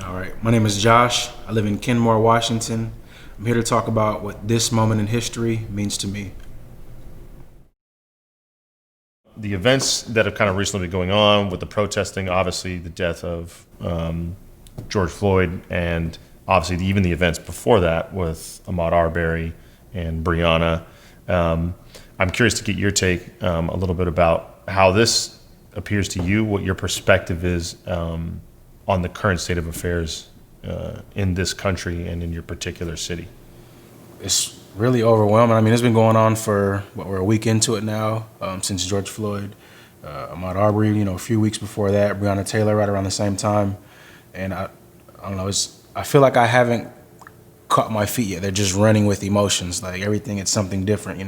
All right, my name is Josh. I live in Kenmore, Washington. I'm here to talk about what this moment in history means to me. The events that have kind of recently been going on with the protesting, obviously the death of George Floyd, and obviously even the events before that with Ahmaud Arbery and Breonna. I'm curious to get your take a little bit about how this appears to you, what your perspective is on the current state of affairs in this country and in your particular city. It's really overwhelming. I mean, it's been going on for, we're a week into it now, since George Floyd, Ahmaud Arbery, a few weeks before that, Breonna Taylor right around the same time. And I don't know, I feel like I haven't caught my feet yet. They're just running with emotions. Like everything, it's something different.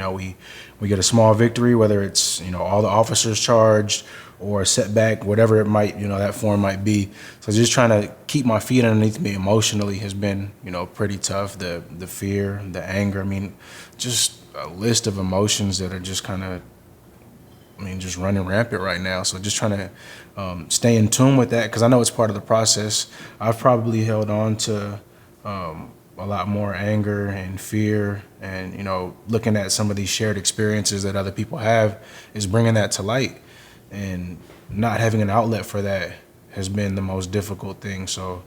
We get a small victory, whether it's, all the officers charged or a setback, whatever it might, that form might be. So just trying to keep my feet underneath me emotionally has been, pretty tough. The fear, the anger, just a list of emotions that are just kind of, just running rampant right now. So just trying to stay in tune with that, because I know it's part of the process. I've probably held on to a lot more anger and fear, and looking at some of these shared experiences that other people have is bringing that to light, and not having an outlet for that has been the most difficult thing. So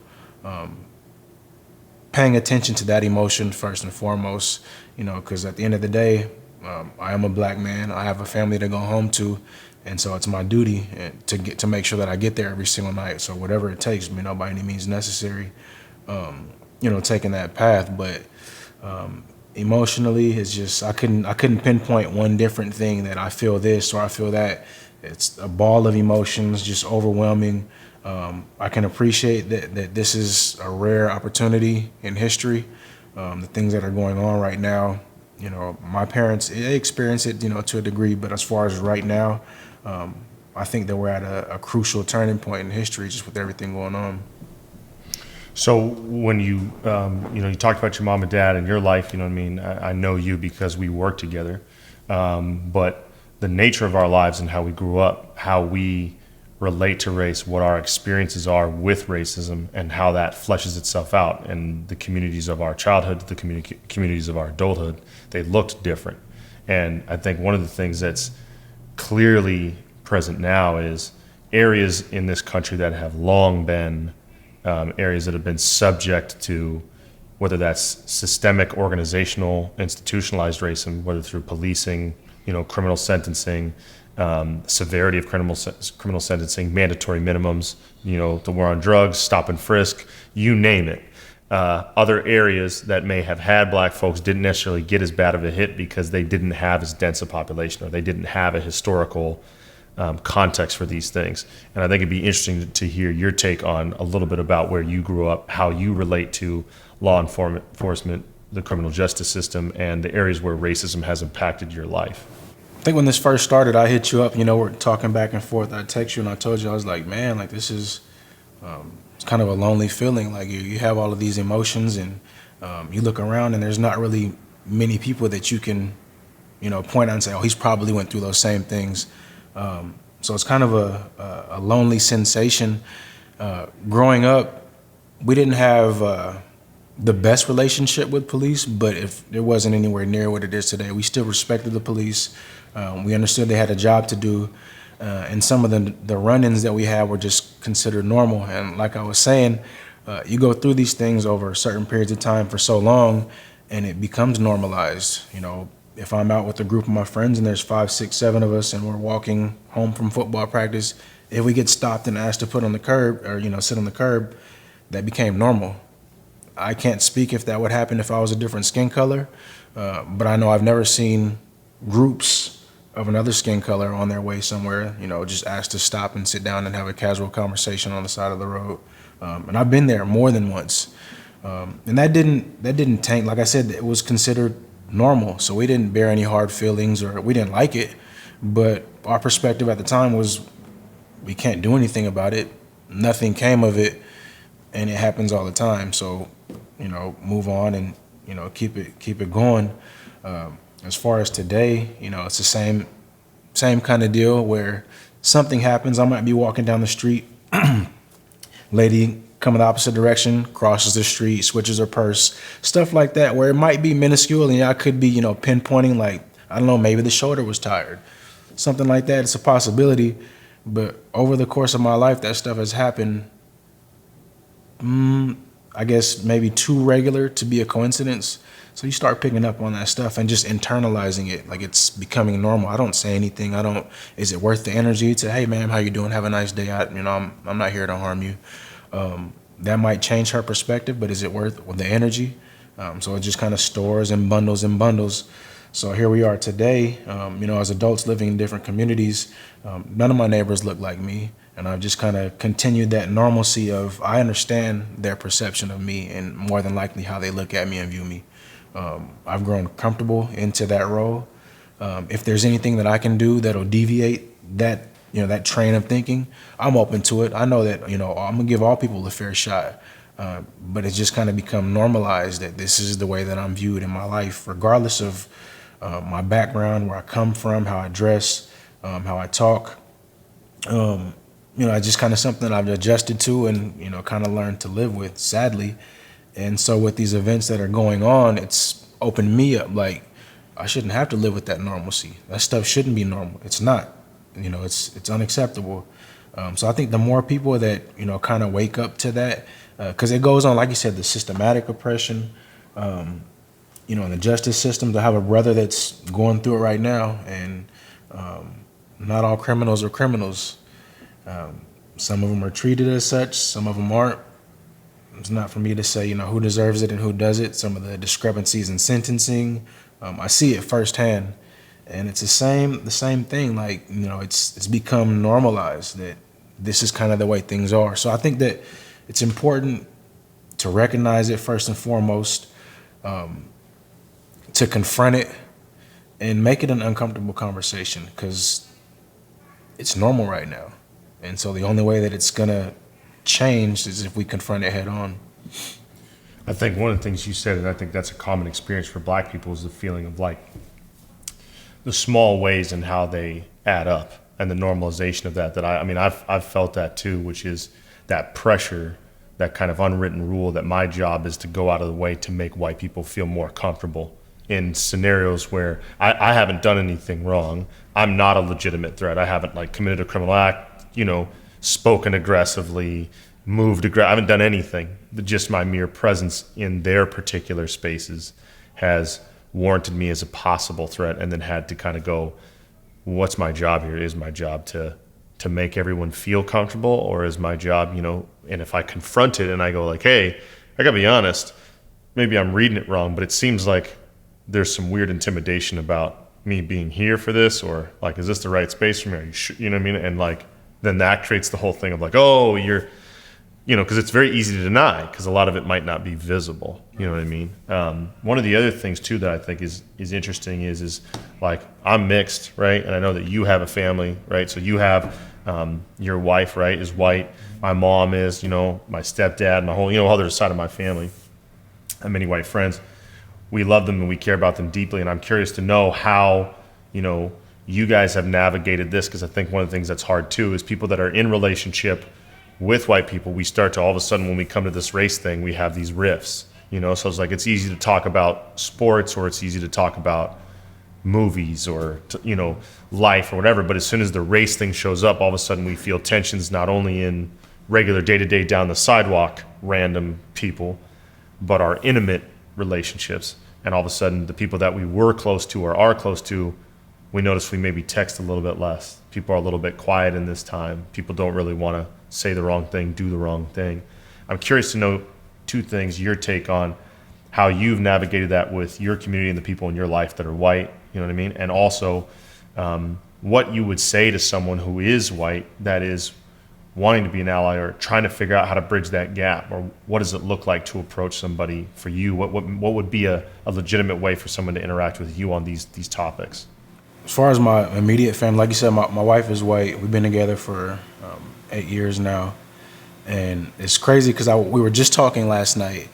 paying attention to that emotion first and foremost, because at the end of the day, I am a Black man. I have a family to go home to, and so it's my duty to make sure that I get there every single night. So whatever it takes, by any means necessary, taking that path. But emotionally, it's just I couldn't pinpoint one different thing that I feel this or I feel that. It's a ball of emotions, just overwhelming. I can appreciate that this is a rare opportunity in history. The things that are going on right now, my parents, they experience it, to a degree, but as far as right now, I think that we're at a crucial turning point in history just with everything going on. So when you talked about your mom and dad and your life, I know you because we work together, but the nature of our lives and how we grew up, how we relate to race, what our experiences are with racism, and how that fleshes itself out in the communities of our childhood, the communities of our adulthood, they looked different. And I think one of the things that's clearly present now is areas in this country that have long been areas that have been subject to, whether that's systemic, organizational, institutionalized racism, whether through policing, criminal sentencing, severity of criminal sentencing, mandatory minimums, the war on drugs, stop and frisk, you name it. Other areas that may have had Black folks didn't necessarily get as bad of a hit because they didn't have as dense a population, or they didn't have a historical context for these things. And I think it'd be interesting to hear your take on a little bit about where you grew up, how you relate to law enforcement, the criminal justice system, and the areas where racism has impacted your life. I think when this first started, I hit you up, we're talking back and forth. I text you and I told you, I was like, man, like this is, it's kind of a lonely feeling. Like you have all of these emotions, and you look around and there's not really many people that you can, point out and say, oh, he's probably went through those same things. So it's kind of a lonely sensation. Growing up, we didn't have the best relationship with police, but if it wasn't anywhere near what it is today, we still respected the police. We understood they had a job to do, and some of the run-ins that we had were just considered normal. And like I was saying, you go through these things over certain periods of time for so long, and it becomes normalized. If I'm out with a group of my friends and there's 5, 6, 7 of us and we're walking home from football practice, if we get stopped and asked to put on the curb or, sit on the curb, that became normal. I can't speak if that would happen if I was a different skin color, but I know I've never seen groups of another skin color on their way somewhere, just asked to stop and sit down and have a casual conversation on the side of the road. And I've been there more than once. And that didn't tank. Like I said, it was considered normal. So we didn't bear any hard feelings, or we didn't like it. But our perspective at the time was we can't do anything about it. Nothing came of it, and it happens all the time. So, move on and, keep it going. As far as today, it's the same kind of deal where something happens. I might be walking down the street, lady coming the opposite direction, crosses the street, switches her purse, stuff like that, where it might be minuscule and I could be, pinpointing like, I don't know, maybe the shoulder was tired, something like that. It's a possibility. But over the course of my life, that stuff has happened, I guess maybe too regular to be a coincidence. So you start picking up on that stuff and just internalizing it, like it's becoming normal. I don't say anything. Is it worth the energy to, hey man, how you doing? Have a nice day. I'm not here to harm you. That might change her perspective, but is it worth the energy? So it just kind of stores and bundles and bundles. So here we are today, as adults living in different communities. None of my neighbors look like me. And I've just kind of continued that normalcy of, I understand their perception of me and more than likely how they look at me and view me. I've grown comfortable into that role. If there's anything that I can do that'll deviate that, that train of thinking, I'm open to it. I know that, I'm gonna give all people a fair shot. But it's just kind of become normalized that this is the way that I'm viewed in my life, regardless of my background, where I come from, how I dress, how I talk. It's just kind of something I've adjusted to and, kind of learned to live with, sadly. And so with these events that are going on, it's opened me up. Like, I shouldn't have to live with that normalcy. That stuff shouldn't be normal. It's not. It's unacceptable. So I think the more people that, kind of wake up to that, because it goes on, like you said, the systematic oppression, in the justice systems. I have a brother that's going through it right now, and not all criminals are criminals. Some of them are treated as such, some of them aren't. It's not for me to say, who deserves it and who does it. Some of the discrepancies in sentencing, I see it firsthand, and it's the same thing. Like, it's become normalized that this is kind of the way things are. So I think that it's important to recognize it first and foremost, to confront it and make it an uncomfortable conversation, because it's normal right now. And so the only way that it's gonna change is if we confront it head on. I think one of the things you said, and I think that's a common experience for Black people, is the feeling of like the small ways and how they add up, and the normalization of that. I've felt that too, which is that pressure, that kind of unwritten rule that my job is to go out of the way to make white people feel more comfortable in scenarios where I haven't done anything wrong. I'm not a legitimate threat. I haven't committed a criminal act, spoken aggressively, I haven't done anything. Just my mere presence in their particular spaces has warranted me as a possible threat, and then had to kind of go, what's my job here? Is my job to make everyone feel comfortable, or is my job, and if I confront it and I go like, hey, I gotta be honest, maybe I'm reading it wrong, but it seems like there's some weird intimidation about me being here for this, or is this the right space for me? Are you sure? You know what I mean? And then that creates the whole thing of oh, you're, because it's very easy to deny, because a lot of it might not be visible. You know what I mean? One of the other things too that I think is interesting is I'm mixed, right? And I know that you have a family, right? So you have your wife, right, is white. My mom is, my stepdad, my whole, other side of my family. I have many white friends. We love them and we care about them deeply. And I'm curious to know how, you guys have navigated this, because I think one of the things that's hard too is people that are in relationship with white people, we start to all of a sudden, when we come to this race thing, we have these rifts, so it's easy to talk about sports, or it's easy to talk about movies, or life or whatever, but as soon as the race thing shows up, all of a sudden we feel tensions, not only in regular day-to-day down the sidewalk random people, but our intimate relationships. And all of a sudden the people that we were close to or are close to, we notice we maybe text a little bit less. People are a little bit quiet in this time. People don't really want to say the wrong thing, do the wrong thing. I'm curious to know two things, your take on how you've navigated that with your community and the people in your life that are white, you know what I mean? And also what you would say to someone who is white that is wanting to be an ally, or trying to figure out how to bridge that gap, or what does it look like to approach somebody for you? What would be a legitimate way for someone to interact with you on these topics? As far as my immediate family, like you said, my wife is white. We've been together for 8 years now. And it's crazy because we were just talking last night,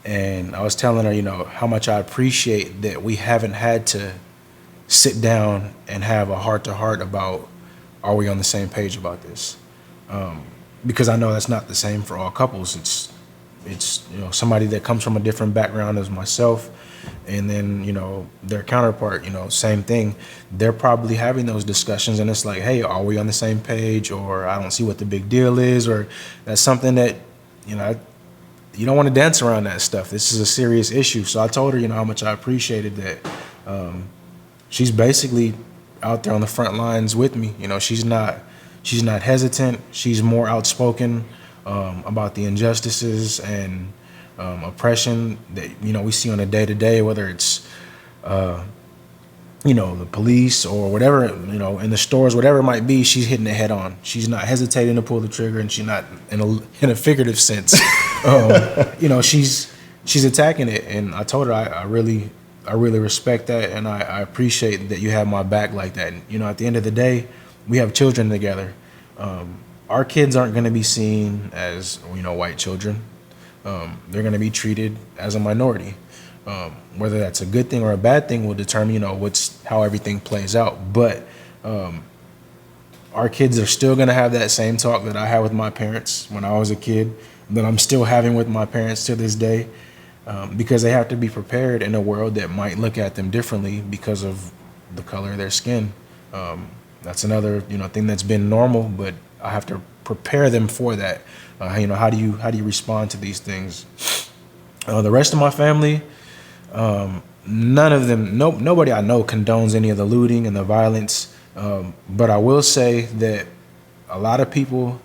and I was telling her, how much I appreciate that we haven't had to sit down and have a heart-to-heart about, are we on the same page about this? because I know that's not the same for all couples. It's somebody that comes from a different background as myself, and then their counterpart, same thing. They're probably having those discussions, and it's like, hey, are we on the same page? Or I don't see what the big deal is, or that's something that you don't want to dance around that stuff. This is a serious issue. So I told her, how much I appreciated that. She's basically out there on the front lines with me. She's not hesitant. She's more outspoken about the injustices and oppression that we see on a day-to-day, whether it's the police or whatever, in the stores, whatever it might be. She's hitting it head on. She's not hesitating to pull the trigger, and she's not in a figurative sense. She's attacking it, and I told her I really respect that, and I appreciate that you have my back like that. And, at the end of the day, we have children together. Our kids aren't going to be seen as white children. They're going to be treated as a minority. Whether that's a good thing or a bad thing will determine how everything plays out. But our kids are still going to have that same talk that I had with my parents when I was a kid, that I'm still having with my parents to this day, because they have to be prepared in a world that might look at them differently because of the color of their skin. That's another thing that's been normal, but I have to prepare them for that. How do you respond to these things? The rest of my family, none of them, nobody I know condones any of the looting and the violence. But I will say that a lot of people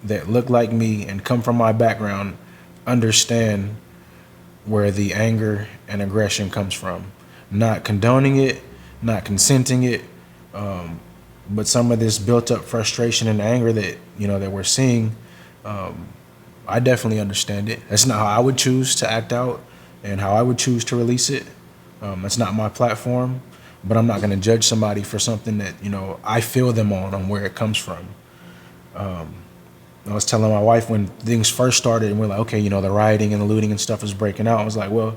that look like me and come from my background understand where the anger and aggression comes from. Not condoning it, not consenting it, but some of this built up frustration and anger that that we're seeing, I definitely understand it. That's not how I would choose to act out and how I would choose to release it. That's not my platform, but I'm not going to judge somebody for something that I feel them on where it comes from. I was telling my wife when things first started and we're like, okay, the rioting and the looting and stuff is breaking out. I was like, well,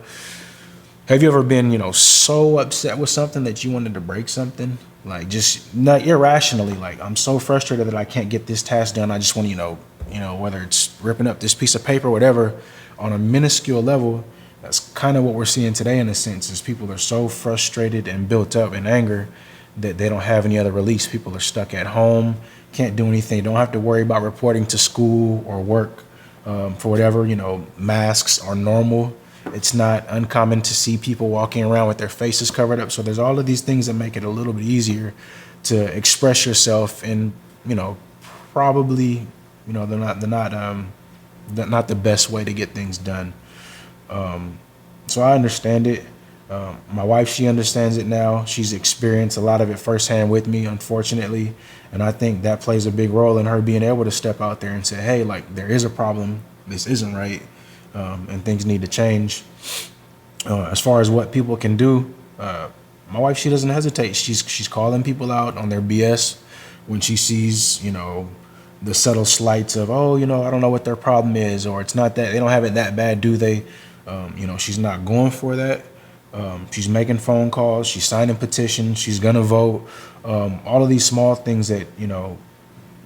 have you ever been, so upset with something that you wanted to break something? Like, just not irrationally, like, I'm so frustrated that I can't get this task done. I just want to, whether it's ripping up this piece of paper, whatever, on a minuscule level. That's kind of what we're seeing today, in a sense, is people are so frustrated and built up in anger that they don't have any other release. People are stuck at home, can't do anything, don't have to worry about reporting to school or work for whatever, masks are normal. It's not uncommon to see people walking around with their faces covered up. So there's all of these things that make it a little bit easier to express yourself, and probably they're not the best way to get things done. So I understand it. My wife, she understands it now. She's experienced a lot of it firsthand with me, unfortunately. And I think that plays a big role in her being able to step out there and say, hey, like, there is a problem. This isn't right. And things need to change. As far as what people can do, my wife, she doesn't hesitate. She's calling people out on their BS when she sees, the subtle slights of, oh, I don't know what their problem is, or it's not that, they don't have it that bad, do they? She's not going for that. She's making phone calls. She's signing petitions. She's going to vote. All of these small things that,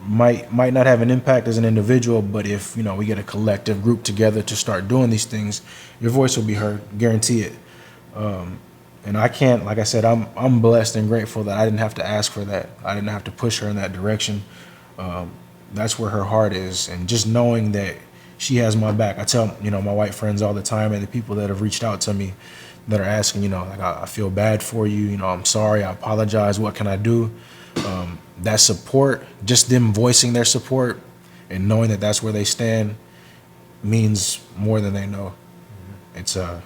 might not have an impact as an individual, but if, we get a collective group together to start doing these things, your voice will be heard, guarantee it. And I can't, like I said, I'm blessed and grateful that I didn't have to ask for that. I didn't have to push her in that direction. That's where her heart is. And just knowing that she has my back. I tell, my white friends all the time, and the people that have reached out to me that are asking, like, I feel bad for you, I'm sorry, I apologize, what can I do? That support, just them voicing their support and knowing that that's where they stand, means more than they know. It's I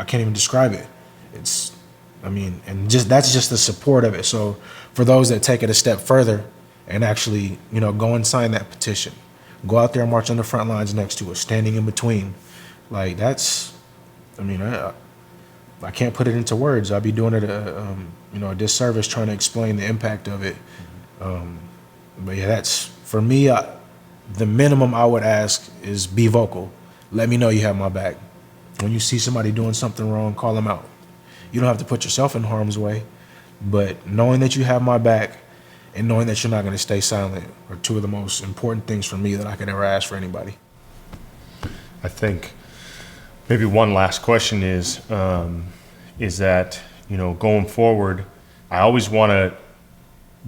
can't even describe it. And that's just the support of it. So for those that take it a step further and actually, go and sign that petition, go out there and march on the front lines next to us, standing in between, like, that's, I can't put it into words. I'd be doing it a disservice trying to explain the impact of it. But yeah, that's, for me, the minimum I would ask is be vocal. Let me know you have my back. When you see somebody doing something wrong, call them out. You don't have to put yourself in harm's way, but knowing that you have my back and knowing that you're not going to stay silent are two of the most important things for me that I could ever ask for anybody. I think maybe one last question is that, going forward, I always want to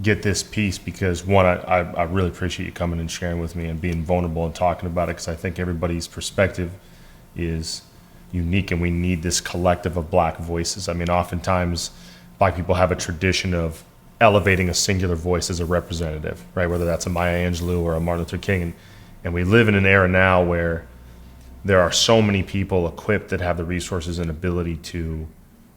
get this piece because, one, I really appreciate you coming and sharing with me and being vulnerable and talking about it, because I think everybody's perspective is unique and we need this collective of Black voices. I mean, oftentimes Black people have a tradition of elevating a singular voice as a representative, right? Whether that's a Maya Angelou or a Martin Luther King. And we live in an era now where there are so many people equipped that have the resources and ability to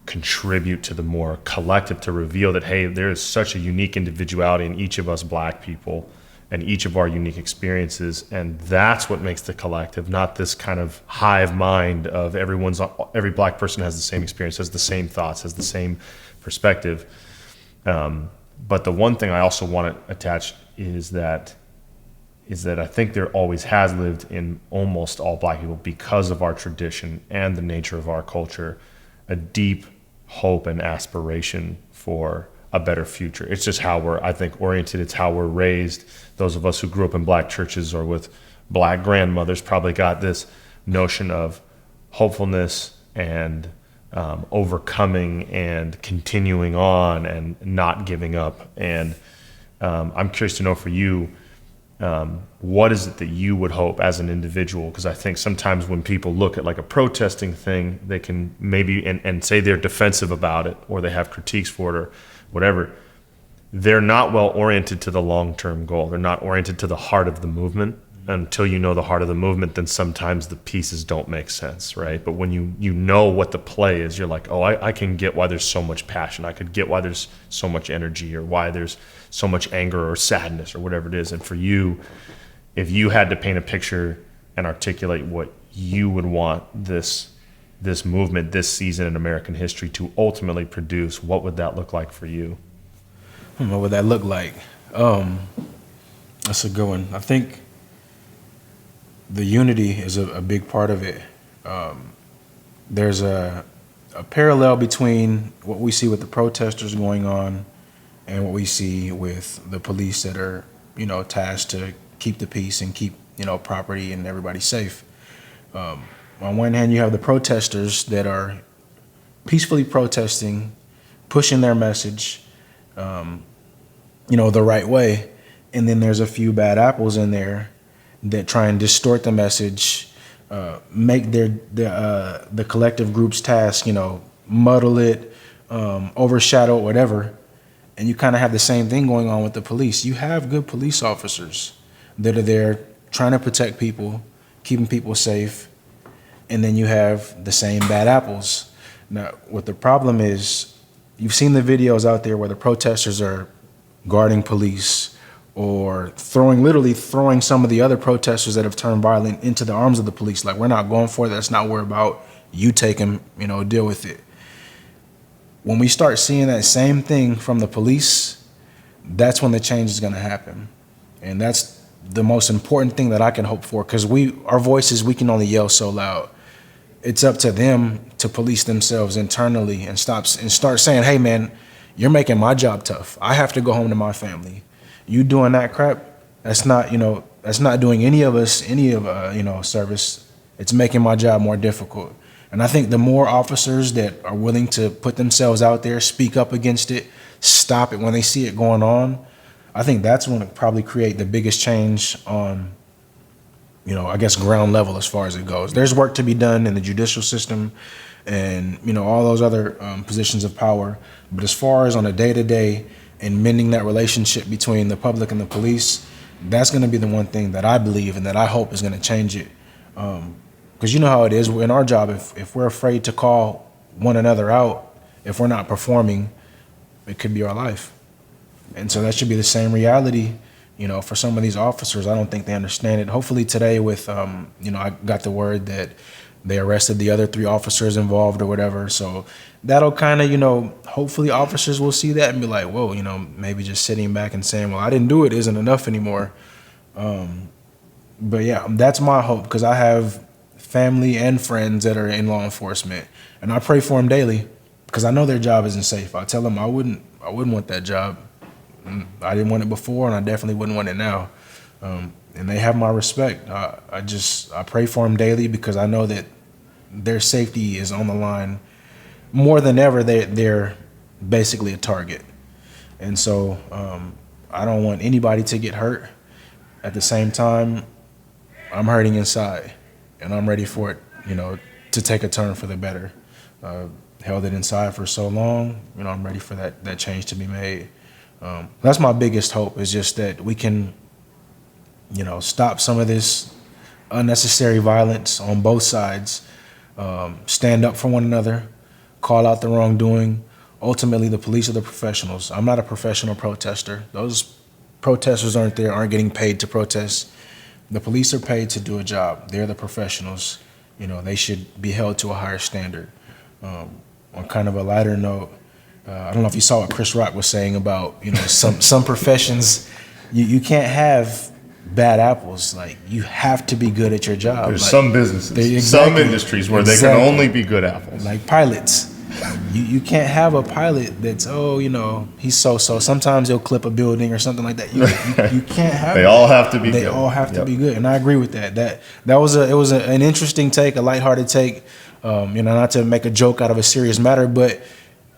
contribute to the more collective, to reveal that, hey, there is such a unique individuality in each of us Black people and each of our unique experiences. And that's what makes the collective, not this kind of hive mind of every Black person has the same experience, has the same thoughts, has the same perspective. But the one thing I also want to attach is that I think there always has lived in almost all Black people, because of our tradition and the nature of our culture, a deep hope and aspiration for a better future. It's just how we're, I think, oriented. It's how we're raised. Those of us who grew up in Black churches or with Black grandmothers probably got this notion of hopefulness and overcoming and continuing on and not giving up. And I'm curious to know for you, what is it that you would hope as an individual? Because I think sometimes when people look at like a protesting thing, they can maybe and say they're defensive about it or they have critiques for it or whatever. They're not well oriented to the long-term goal. They're not oriented to the heart of the movement. Until you know the heart of the movement, then sometimes the pieces don't make sense, right? But when you know what the play is, you're like, oh, I can get why there's so much passion. I could get why there's so much energy or why there's so much anger or sadness or whatever it is. And for you, if you had to paint a picture and articulate what you would want this movement, this season in American history to ultimately produce, what would that look like for you? What would that look like? That's a good one. I think the unity is a big part of it. There's a parallel between what we see with the protesters going on and what we see with the police that are, tasked to keep the peace and keep, property and everybody safe. On one hand, you have the protesters that are peacefully protesting, pushing their message, the right way. And then there's a few bad apples in there that try and distort the message, make the collective group's task, muddle it, overshadow it, whatever. And you kind of have the same thing going on with the police. You have good police officers that are there trying to protect people, keeping people safe, and then you have the same bad apples. Now, what the problem is, you've seen the videos out there where the protesters are guarding police or literally throwing some of the other protesters that have turned violent into the arms of the police. Like, we're not going for it. That's not what we're about. You take them, deal with it. When we start seeing that same thing from the police, that's when the change is going to happen. And that's the most important thing that I can hope for, because our voices, we can only yell so loud. It's up to them to police themselves internally and start saying, hey, man, you're making my job tough. I have to go home to my family. You doing that crap, that's not doing any of us service. It's making my job more difficult. And I think the more officers that are willing to put themselves out there, speak up against it, stop it when they see it going on, I think that's when it probably create the biggest change on, ground level as far as it goes. There's work to be done in the judicial system and, all those other positions of power. But as far as on a day-to-day and mending that relationship between the public and the police, that's going to be the one thing that I believe and that I hope is going to change it. Because you know how it is in our job, if we're afraid to call one another out, if we're not performing, it could be our life. And so that should be the same reality, for some of these officers. I don't think they understand it. Hopefully today with, I got the word that they arrested the other 3 officers involved or whatever. So that'll kind of, hopefully officers will see that and be like, whoa, maybe just sitting back and saying, well, I didn't do it isn't enough anymore. But yeah, that's my hope, because I have family and friends that are in law enforcement, and I pray for them daily because I know their job isn't safe. I tell them I wouldn't want that job. I didn't want it before, and I definitely wouldn't want it now. And they have my respect. I pray for them daily because I know that their safety is on the line more than ever. They're basically a target, and so I don't want anybody to get hurt. At the same time, I'm hurting inside, and I'm ready for it, to take a turn for the better. Held it inside for so long, I'm ready for that change to be made. That's my biggest hope, is just that we can, stop some of this unnecessary violence on both sides, stand up for one another, call out the wrongdoing. Ultimately, the police are the professionals. I'm not a professional protester. Those protesters aren't getting paid to protest. The police are paid to do a job. They're the professionals. They should be held to a higher standard. On kind of a lighter note, I don't know if you saw what Chris Rock was saying about, some professions, you can't have bad apples. Like, you have to be good at your job. There's like, some businesses, some industries where they can only be good apples. Like pilots. You can't have a pilot that's, he's so-so. Sometimes he'll clip a building or something like that. You can't have They all have to be good. They all have to be good. And I agree with that. That was an interesting take, a lighthearted take. Not to make a joke out of a serious matter, but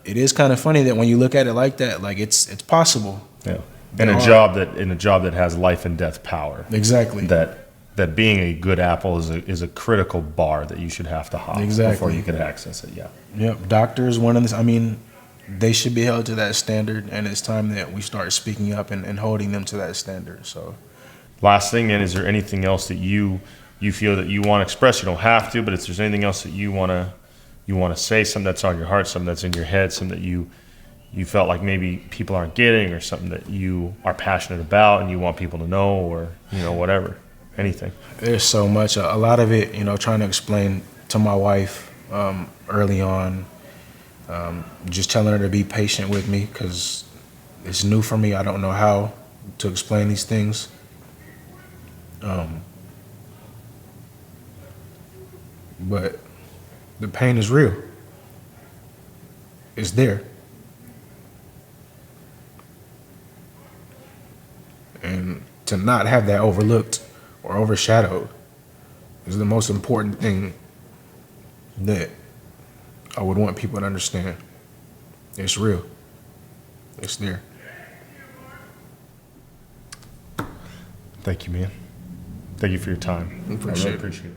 it is kind of funny that when you look at it like that, like it's possible. Yeah. In a job that has life and death power. Exactly. That being a good apple is a critical bar that you should have to hop before you can access it. Yeah. Yep. Doctors, one of this. I mean, they should be held to that standard, and it's time that we start speaking up and holding them to that standard. So, last thing, then, is there anything else that you feel that you want to express? You don't have to, but if there's anything else that you want to say, something that's on your heart, something that's in your head, something that you felt like maybe people aren't getting, or something that you are passionate about and you want people to know, or whatever, anything. There's so much. A lot of it, trying to explain to my wife early on, just telling her to be patient with me because it's new for me. I don't know how to explain these things. But the pain is real. It's there. And to not have that overlooked or overshadowed is the most important thing that I would want people to understand. It's real. It's there. Thank you, man. Thank you for your time. Appreciate it.